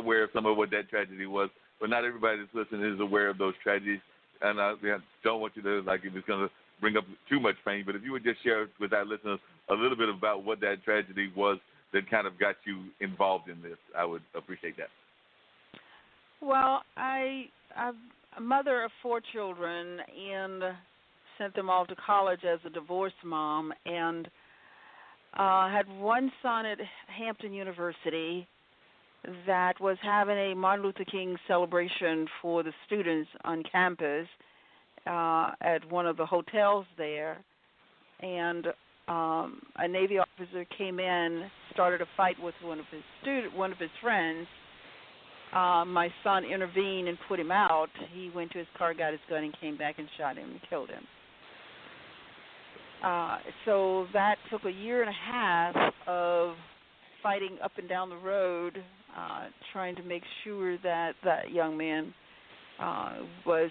aware of some of what that tragedy was, but not everybody that's listening is aware of those tragedies. And I don't want you to, like, if it's going to bring up too much pain, but if you would just share with our listeners a little bit about what that tragedy was that kind of got you involved in this, I would appreciate that. Well, I'm a mother of 4 children and sent them all to college as a divorced mom, and had one son at Hampton University that was having a Martin Luther King celebration for the students on campus at one of the hotels there, and a Navy officer came in, started a fight with one of his friends. My son intervened and put him out. He went to his car, got his gun, and came back and shot him and killed him. So that took a year and a half of fighting up and down the road, trying to make sure that that young man was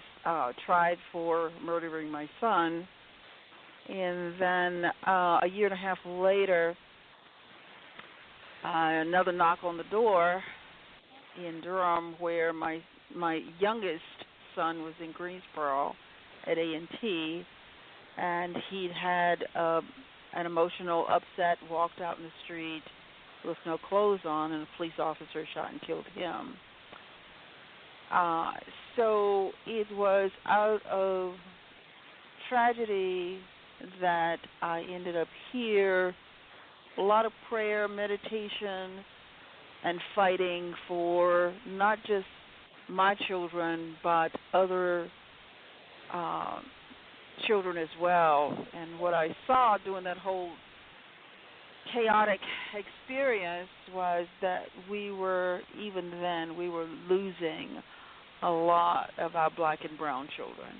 tried for murdering my son. And then a year and a half later, another knock on the door in Durham, where my youngest son was in Greensboro at A&T, and he'd had an emotional upset, walked out in the street with no clothes on, and a police officer shot and killed him. So it was out of tragedy that I ended up here, a lot of prayer, meditation, and fighting for not just my children, but other children as well. And what I saw during that whole chaotic experience was that we were losing a lot of our black and brown children.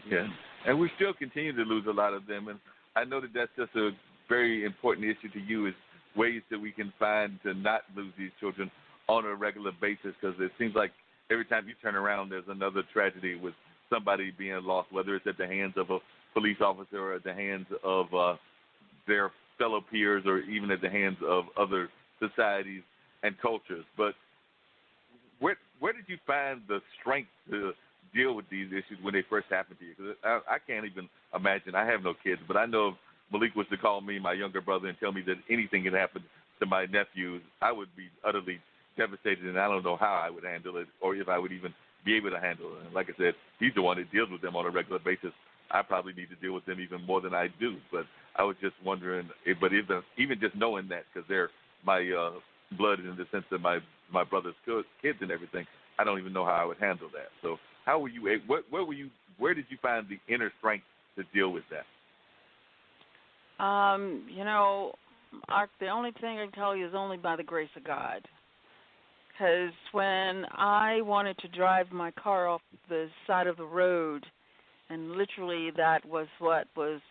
Yeah, and we still continue to lose a lot of them. And I know that that's just a very important issue to you, is ways that we can find to not lose these children on a regular basis, because it seems like every time you turn around, there's another tragedy with somebody being lost, whether it's at the hands of a police officer or at the hands of their fellow peers, or even at the hands of other societies and cultures. But where did you find the strength to deal with these issues when they first happened to you? Because I can't even imagine. I have no kids, but I know if Malik was to call me, my younger brother, and tell me that anything had happened to my nephews, I would be utterly devastated, and I don't know how I would handle it, or if I would even be able to handle it. And like I said, he's the one that deals with them on a regular basis. I probably need to deal with them even more than I do. But I was just wondering, but even just knowing that, because they're my blood in the sense of my brother's kids and everything, I don't even know how I would handle that. So how were you? Where did you find the inner strength to deal with that? Ark, the only thing I can tell you is only by the grace of God. Because when I wanted to drive my car off the side of the road, and literally that was what was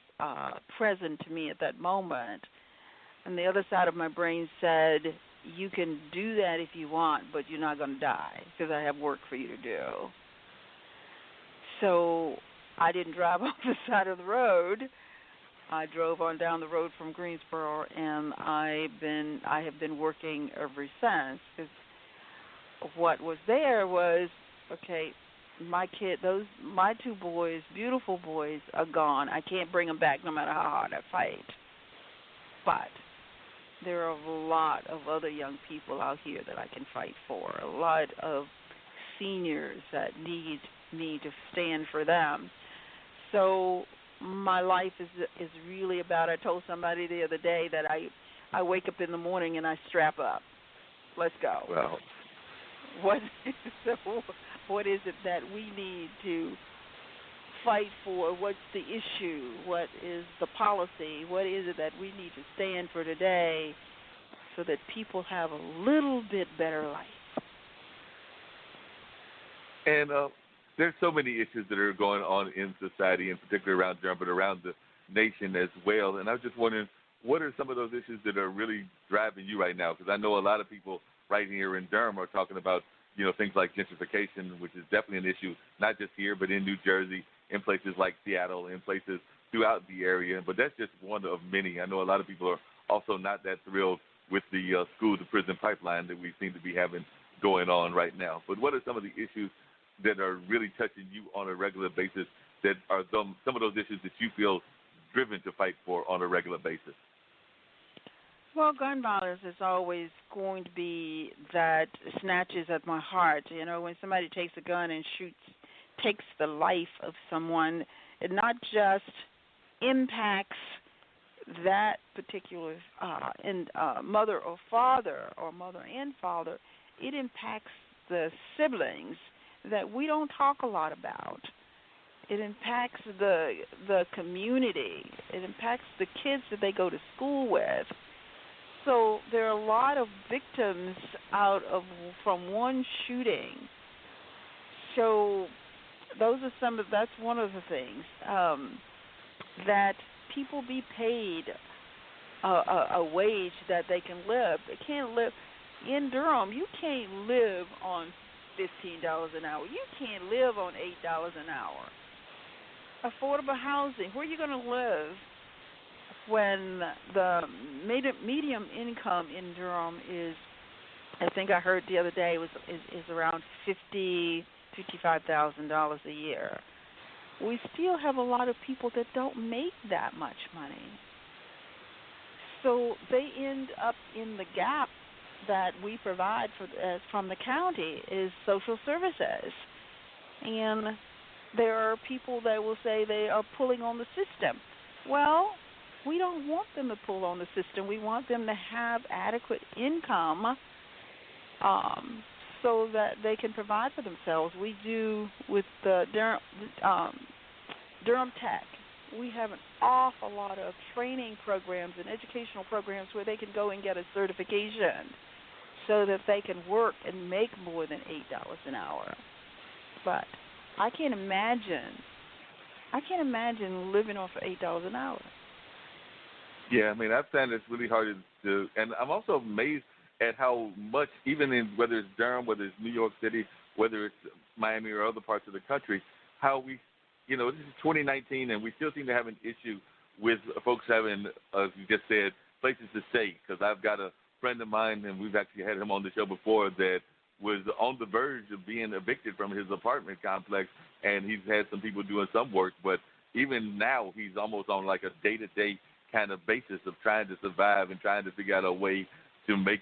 present to me at that moment, and the other side of my brain said, you can do that if you want, but you're not going to die, because I have work for you to do. So I didn't drive off the side of the road. I drove on down the road from Greensboro, and I have been working ever since. Because what was there was, okay, my 2 boys, beautiful boys, are gone. I can't bring them back no matter how hard I fight. But there are a lot of other young people out here that I can fight for, a lot of seniors that need me to stand for them. So my life is really about, I told somebody the other day that I wake up in the morning and I strap up. Let's go. Well, what is it that we need to fight for? What's the issue? What is the policy? What is it that we need to stand for today so that people have a little bit better life? And there's so many issues that are going on in society, in particular around Durham, but around the nation as well. And I was just wondering, what are some of those issues that are really driving you right now? Because I know a lot of people right here in Durham are talking about, things like gentrification, which is definitely an issue, not just here, but in New Jersey, in places like Seattle, in places throughout the area. But that's just one of many. I know a lot of people are also not that thrilled with the school-to-prison pipeline that we seem to be having going on right now. But what are some of the issues that are really touching you on a regular basis that are some of those issues that you feel driven to fight for on a regular basis? Well, gun violence is always going to be that snatches at my heart. You know, when somebody takes a gun and takes the life of someone, it not just impacts that particular mother or father, or mother and father, it impacts the siblings that we don't talk a lot about. It impacts the community. It impacts the kids that they go to school with. So there are a lot of victims from one shooting. So that's one of the things, that people be paid a wage that they can live. They can't live in Durham. You can't live on $15 an hour. You can't live on $8 an hour. Affordable housing. Where are you going to live when the median income in Durham is, I think I heard the other day, is around $55,000 a year? We still have a lot of people that don't make that much money. So they end up in the gap that we provide from the county is social services. And there are people that will say they are pulling on the system. Well, we don't want them to pull on the system. We want them to have adequate income so that they can provide for themselves. We do with the Durham Tech. We have an awful lot of training programs and educational programs where they can go and get a certification so that they can work and make more than $8 an hour. But I can't imagine living off of $8 an hour. Yeah, I mean, I've found it's really hard to, and I'm also amazed at how much, even in whether it's Durham, whether it's New York City, whether it's Miami or other parts of the country, how we, this is 2019, and we still seem to have an issue with folks having, as you just said, places to stay. Because I've got a friend of mine, and we've actually had him on the show before, that was on the verge of being evicted from his apartment complex, and he's had some people doing some work, but even now he's almost on like a day-to-day kind of basis of trying to survive and trying to figure out a way to make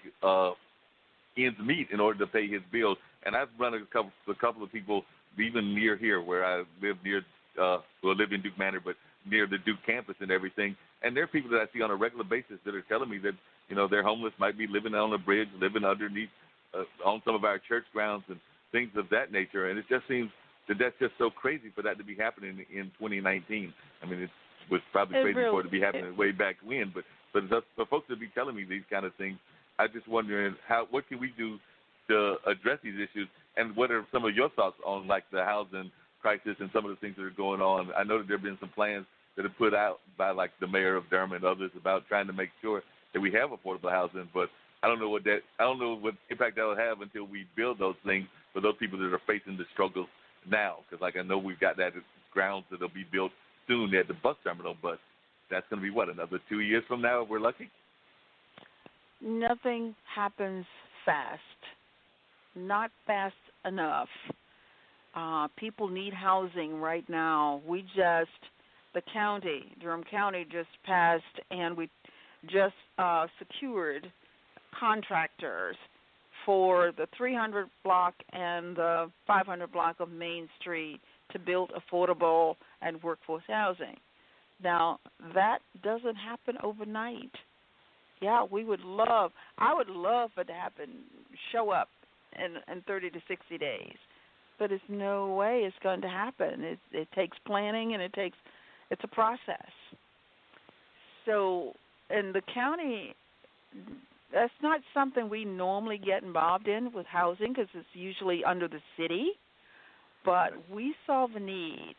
ends meet in order to pay his bills. And I've run a couple of people even near here where I live live in Duke Manor, but near the Duke campus and everything. And there are people that I see on a regular basis that are telling me that, they're homeless, might be living on a bridge, living underneath on some of our church grounds and things of that nature. And it just seems that that's just so crazy for that to be happening in 2019. I mean, it was probably crazy for it to be happening way back when, but for folks to be telling me these kind of things, I'm just wondering what can we do to address these issues, and what are some of your thoughts on like the housing crisis and some of the things that are going on? I know that there have been some plans that are put out by like the mayor of Durham and others about trying to make sure that we have affordable housing, but I don't know what impact that will have until we build those things for those people that are facing the struggles now. Because like I know we've got that grounds that'll be built soon at the bus terminal, but that's going to be another 2 years from now if we're lucky? Nothing happens fast, not fast enough. People need housing right now. The county, Durham County just passed, and we just secured contractors for the 300 block and the 500 block of Main Street to build affordable and workforce housing. Now, that doesn't happen overnight. Yeah, I would love for it to happen, show up in 30 to 60 days. But there's no way it's going to happen. It takes planning, and it's a process. So, in the county, that's not something we normally get involved in with housing because it's usually under the city. But we saw the need,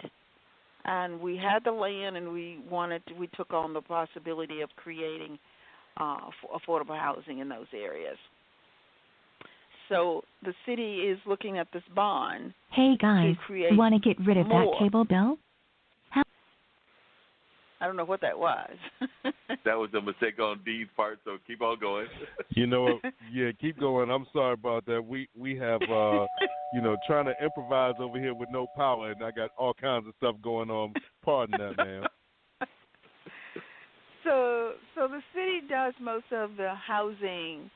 and we had the land, and we took on the possibility of creating affordable housing in those areas. So the city is looking at this bond. Hey guys, want to get rid of that cable bill? I don't know what that was. That was a mistake on Dee's part, so keep on going. You know what? Yeah, keep going. I'm sorry about that. We have trying to improvise over here with no power, and I got all kinds of stuff going on. Pardon that, man. So the city does most of the housing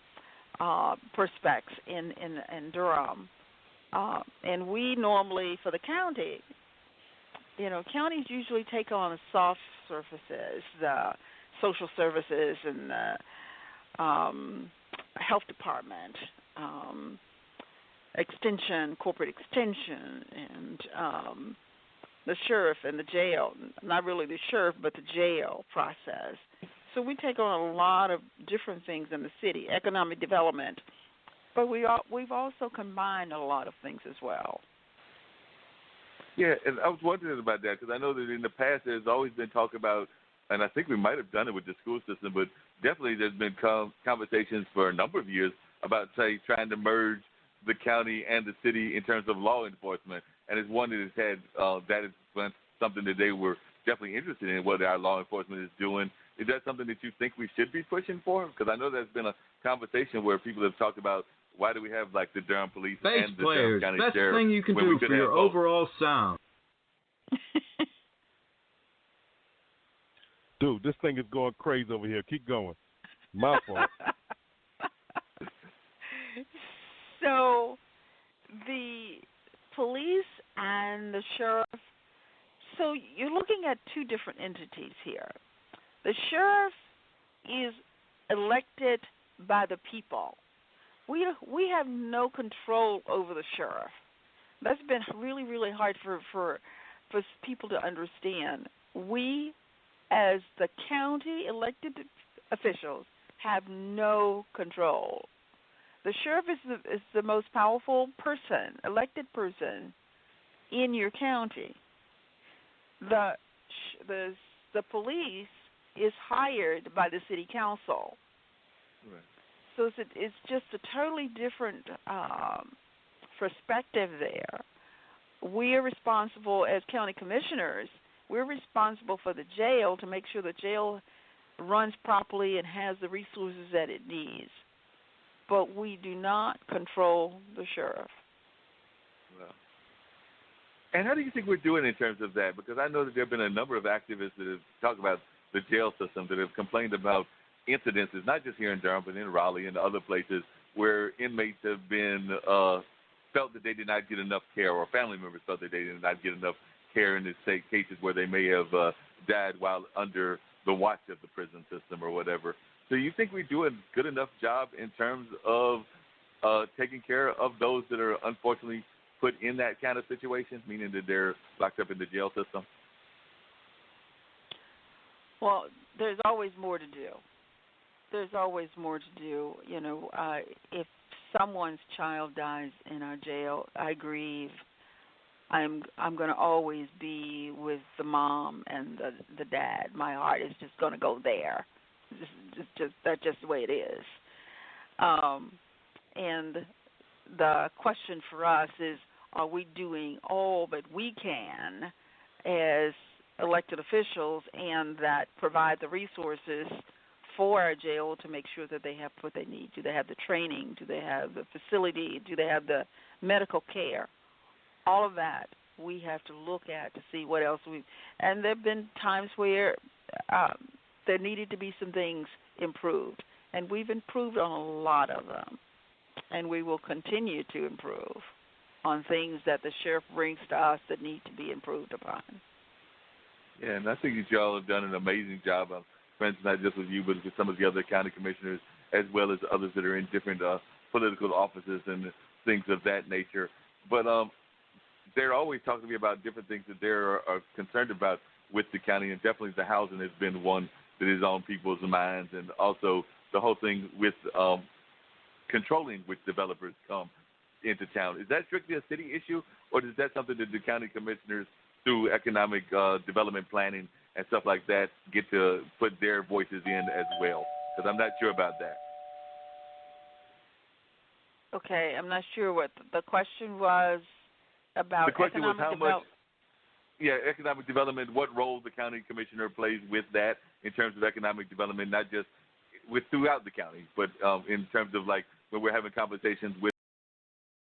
prospects in Durham, and we normally for the county. Counties usually take on the soft surfaces, the social services and the health department, extension, corporate extension, and the sheriff and the jail. Not really the sheriff, but the jail process. So we take on a lot of different things in the city, economic development, but we've also combined a lot of things as well. Yeah, and I was wondering about that because I know that in the past there's always been talk about, and I think we might have done it with the school system, but definitely there's been conversations for a number of years about, say, trying to merge the county and the city in terms of law enforcement. And it's one that has had, that is something that they were definitely interested in, what our law enforcement is doing. Is that something that you think we should be pushing for? Because I know there's been a conversation where people have talked about why do we have like the Durham Police Bass and the players, Durham County best Sheriff? thing you can do for your overall sound. Dude, this thing is going crazy over here. Keep going. My fault. So the police and the sheriff, so you're looking at two different entities here. The sheriff is elected by the people. We have no control over the sheriff. That's been really, really hard for people to understand. We, as the county elected officials, have no control. The sheriff is the most powerful person, elected person in your county. The police is hired by the city council. Right. So it's just a totally different perspective there. We are responsible as county commissioners. We're responsible for the jail to make sure the jail runs properly and has the resources that it needs. But we do not control the sheriff. Well, and how do you think we're doing in terms of that? Because I know that there have been a number of activists that have talked about the jail system, that have complained about incidences, not just here in Durham, but in Raleigh and other places where inmates have been felt that they did not get enough care, or family members felt that they did not get enough care in the state cases where they may have died while under the watch of the prison system or whatever. So you think we do a good enough job in terms of taking care of those that are unfortunately put in that kind of situation, meaning that they're locked up in the jail system? Well, there's always more to do. There's always more to do. If someone's child dies in our jail, I grieve. I'm going to always be with the mom and the dad. My heart is just going to go there. That's just the way it is. And the question for us is, are we doing all that we can as elected officials and that provide the resources for our jail to make sure that they have what they need? Do they have the training? Do they have the facility? Do they have the medical care? All of that we have to look at to see what else and there have been times where there needed to be some things improved, and we've improved on a lot of them, and we will continue to improve on things that the sheriff brings to us that need to be improved upon. Yeah, and I think that y'all have done an amazing job. Friends, not just with you, but with some of the other county commissioners, as well as others that are in different political offices and things of that nature. But they're always talking to me about different things that they're concerned about with the county, and definitely the housing has been one that is on people's minds, and also the whole thing with controlling which developers come into town. Is that strictly a city issue, or is that something that the county commissioners, through economic development planning and stuff like that, get to put their voices in as well? Because I'm not sure about that. Okay, I'm not sure what the question was about. The question was economic development, what role the county commissioner plays with that in terms of economic development, not just throughout the county, but in terms of like when we're having conversations with